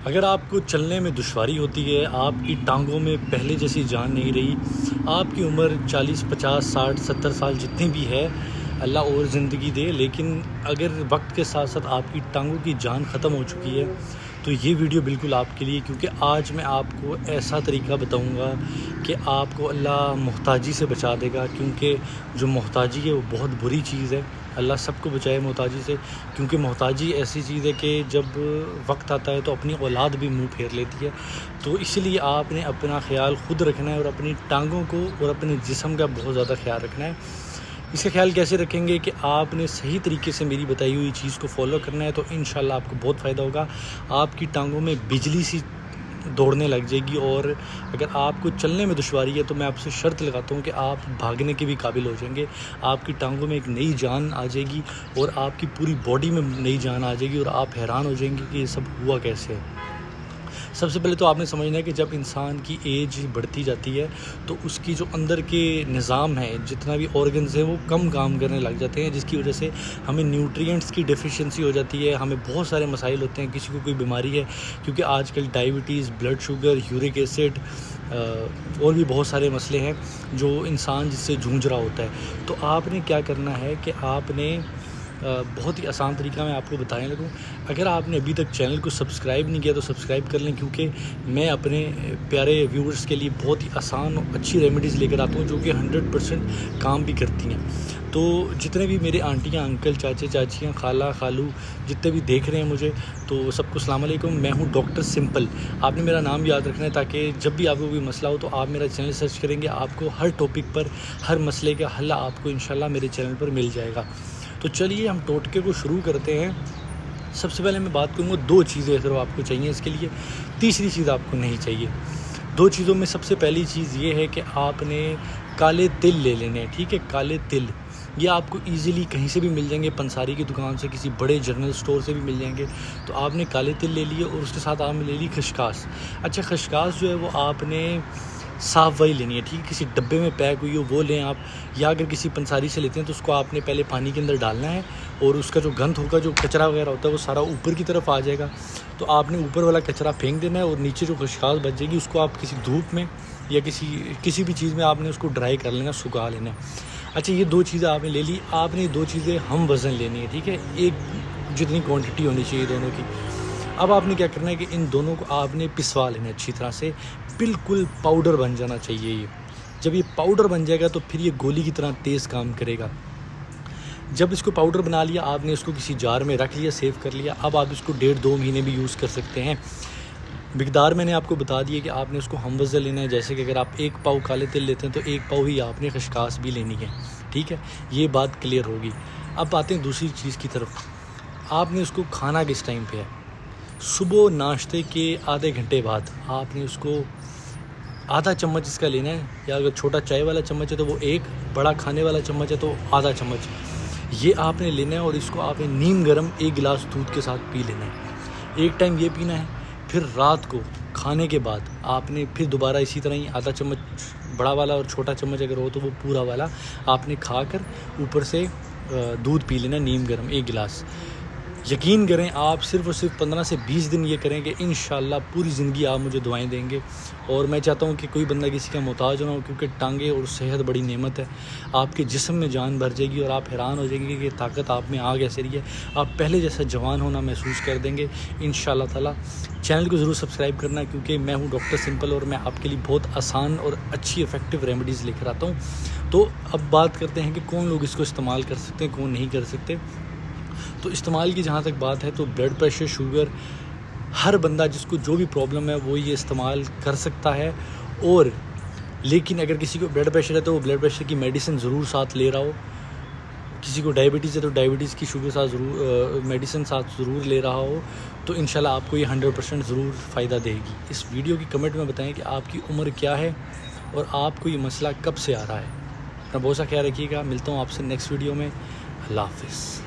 اگر آپ کو چلنے میں دشواری ہوتی ہے، آپ کی ٹانگوں میں پہلے جیسی جان نہیں رہی، آپ کی عمر 40 50 60 70 سال جتنی بھی ہے، اللہ اور زندگی دے، لیکن اگر وقت کے ساتھ ساتھ آپ کی ٹانگوں کی جان ختم ہو چکی ہے تو یہ ویڈیو بالکل آپ کے لیے، کیونکہ آج میں آپ کو ایسا طریقہ بتاؤں گا کہ آپ کو اللہ محتاجی سے بچا دے گا، کیونکہ جو محتاجی ہے وہ بہت بری چیز ہے۔ اللہ سب کو بچائے محتاجی سے، کیونکہ محتاجی ایسی چیز ہے کہ جب وقت آتا ہے تو اپنی اولاد بھی منہ پھیر لیتی ہے۔ تو اس لیے آپ نے اپنا خیال خود رکھنا ہے اور اپنی ٹانگوں کو اور اپنے جسم کا بہت زیادہ خیال رکھنا ہے۔ اس کا خیال کیسے رکھیں گے کہ آپ نے صحیح طریقے سے میری بتائی ہوئی چیز کو فالو کرنا ہے، تو انشاءاللہ آپ کو بہت فائدہ ہوگا۔ آپ کی ٹانگوں میں بجلی سی دوڑنے لگ جائے گی، اور اگر آپ کو چلنے میں دشواری ہے تو میں آپ سے شرط لگاتا ہوں کہ آپ بھاگنے کے بھی قابل ہو جائیں گے۔ آپ کی ٹانگوں میں ایک نئی جان آ جائے گی اور آپ کی پوری باڈی میں نئی جان آ جائے گی، اور آپ حیران ہو جائیں گے کہ یہ سب ہوا کیسے ہے۔ سب سے پہلے تو آپ نے سمجھنا ہے کہ جب انسان کی ایج بڑھتی جاتی ہے تو اس کی جو اندر کے نظام ہے، جتنا بھی آرگنز ہیں، وہ کم کام کرنے لگ جاتے ہیں، جس کی وجہ سے ہمیں نیوٹرینٹس کی ڈیفیشنسی ہو جاتی ہے، ہمیں بہت سارے مسائل ہوتے ہیں، کسی کو کوئی بیماری ہے، کیونکہ آج کل diabetes, blood sugar, uric acid اور بھی بہت سارے مسئلے ہیں جو انسان جس سے جھونج رہا ہوتا ہے۔ تو آپ نے کیا کرنا ہے کہ آپ نے بہت ہی آسان طریقہ میں آپ کو بتانے لگوں۔ اگر آپ نے ابھی تک چینل کو سبسکرائب نہیں کیا تو سبسکرائب کر لیں، کیونکہ میں اپنے پیارے ویورز کے لیے بہت ہی آسان اور اچھی ریمیڈیز لے کر آتا ہوں جو کہ 100% کام بھی کرتی ہیں۔ تو جتنے بھی میرے آنٹیاں، انکل، چاچے، چاچیاں، خالہ، خالو جتنے بھی دیکھ رہے ہیں مجھے، تو سب کو السلام علیکم۔ میں ہوں ڈاکٹر سمپل۔ آپ نے میرا نام یاد رکھنا ہے تاکہ جب بھی آپ کو کوئی مسئلہ ہو تو آپ میرا چینل سرچ کریں گے، آپ کو ہر ٹاپک پر، ہر مسئلے کا حل آپ کو انشاءاللہ میرے چینل پر مل جائے گا۔ تو چلیے ہم ٹوٹکے کو شروع کرتے ہیں۔ سب سے پہلے میں بات کروں گا 2 چیزیں صرف آپ کو چاہیے اس کے لیے، تیسری چیز آپ کو نہیں چاہیے۔ 2 چیزوں میں سب سے پہلی چیز یہ ہے کہ آپ نے کالے تل لے لینے ہیں، ٹھیک ہے؟ کالے تل یہ آپ کو ایزیلی کہیں سے بھی مل جائیں گے، پنساری کی دکان سے، کسی بڑے جنرل سٹور سے بھی مل جائیں گے۔ تو آپ نے کالے تل لے لیے، اور اس کے ساتھ آپ نے لے لی خشخاش۔ اچھا، خشخاش جو ہے وہ آپ نے صاف والی لینی ہے، ٹھیک ہے؟ کسی ڈبے میں پیک ہوئی ہو وہ لیں آپ، یا اگر کسی پنساری سے لیتے ہیں تو اس کو آپ نے پہلے پانی کے اندر ڈالنا ہے، اور اس کا جو گند ہوگا، جو کچرا وغیرہ ہوتا ہے، وہ سارا اوپر کی طرف آ جائے گا۔ تو آپ نے اوپر والا کچرا پھینک دینا ہے، اور نیچے جو خشخاش بچ جائے گی اس کو آپ کسی دھوپ میں یا کسی بھی چیز میں آپ نے اس کو ڈرائی کر لینا، سکھا لینا ہے۔ اچھا، یہ 2 چیزیں آپ نے لے لی۔ آپ نے 2 چیزیں ہم وزن لینی ہے، ٹھیک ہے؟ ایک جتنی کوانٹٹی ہونی چاہیے دونوں کی۔ اب آپ نے کیا کرنا ہے کہ ان دونوں کو آپ نے پسوا لینا ہے اچھی طرح سے، بالکل پاؤڈر بن جانا چاہیے یہ۔ جب یہ پاؤڈر بن جائے گا تو پھر یہ گولی کی طرح تیز کام کرے گا۔ جب اس کو پاؤڈر بنا لیا، آپ نے اس کو کسی جار میں رکھ لیا، سیو کر لیا۔ اب آپ اس کو 1.5-2 مہینے بھی یوز کر سکتے ہیں۔ مقدار میں نے آپ کو بتا دی ہے کہ آپ نے اس کو ہم وزن لینا ہے، جیسے کہ اگر آپ 1 پاؤ کالے تل لیتے ہیں تو 1 پاؤ ہی آپ نے خشخاش بھی لینی ہے، ٹھیک ہے؟ یہ بات کلیئر ہوگی۔ اب آتے ہیں دوسری چیز کی طرف۔ آپ نے اس کو کھانا کس ٹائم پہ ہے؟ صبح ناشتے کے آدھے گھنٹے بعد آپ نے اس کو آدھا چمچ اس کا لینا ہے، یا اگر چھوٹا چائے والا چمچ ہے تو وہ 1، بڑا کھانے والا چمچ ہے تو آدھا چمچ یہ آپ نے لینا ہے، اور اس کو آپ نے نیم گرم 1 گلاس دودھ کے ساتھ پی لینا ہے۔ ایک ٹائم یہ پینا ہے، پھر رات کو کھانے کے بعد آپ نے پھر دوبارہ اسی طرح ہی آدھا چمچ بڑا والا، اور چھوٹا چمچ اگر ہو تو وہ پورا والا آپ نے کھا کر اوپر سے دودھ پی لینا نیم گرم 1 گلاس۔ یقین کریں، آپ صرف اور صرف 15 سے 20 دن یہ کریں کہ انشاءاللہ پوری زندگی آپ مجھے دعائیں دیں گے، اور میں چاہتا ہوں کہ کوئی بندہ کسی کا محتاج نہ ہو، کیونکہ ٹانگیں اور صحت بڑی نعمت ہے۔ آپ کے جسم میں جان بھر جائے گی اور آپ حیران ہو جائیں گے کہ طاقت آپ میں آ کیسے رہی ہے۔ آپ پہلے جیسا جوان ہونا محسوس کر دیں گے انشاءاللہ تعالیٰ۔ چینل کو ضرور سبسکرائب کرنا، کیونکہ میں ہوں ڈاکٹر سمپل، اور میں آپ کے لیے بہت آسان اور اچھی افیکٹو ریمیڈیز لے کر آتا ہوں۔ تو اب بات کرتے ہیں کہ کون لوگ اس کو استعمال کر سکتے ہیں، کون نہیں کر سکتے۔ تو استعمال کی جہاں تک بات ہے تو بلڈ پریشر، شوگر، ہر بندہ جس کو جو بھی پرابلم ہے وہ یہ استعمال کر سکتا ہے۔ اور لیکن اگر کسی کو بلڈ پریشر ہے تو وہ بلڈ پریشر کی میڈیسن ضرور ساتھ لے رہا ہو، کسی کو ڈائبٹیز ہے تو ڈائبٹیز کی شوگر ساتھ ضرور میڈیسن ساتھ ضرور لے رہا ہو، تو انشاءاللہ آپ کو یہ 100% ضرور فائدہ دے گی۔ اس ویڈیو کی کمنٹ میں بتائیں کہ آپ کی عمر کیا ہے اور آپ کو یہ مسئلہ کب سے آ رہا ہے۔ اپنا بہت سا خیال رکھیے گا۔ ملتا ہوں آپ سے نیکسٹ ویڈیو میں۔ اللہ حافظ۔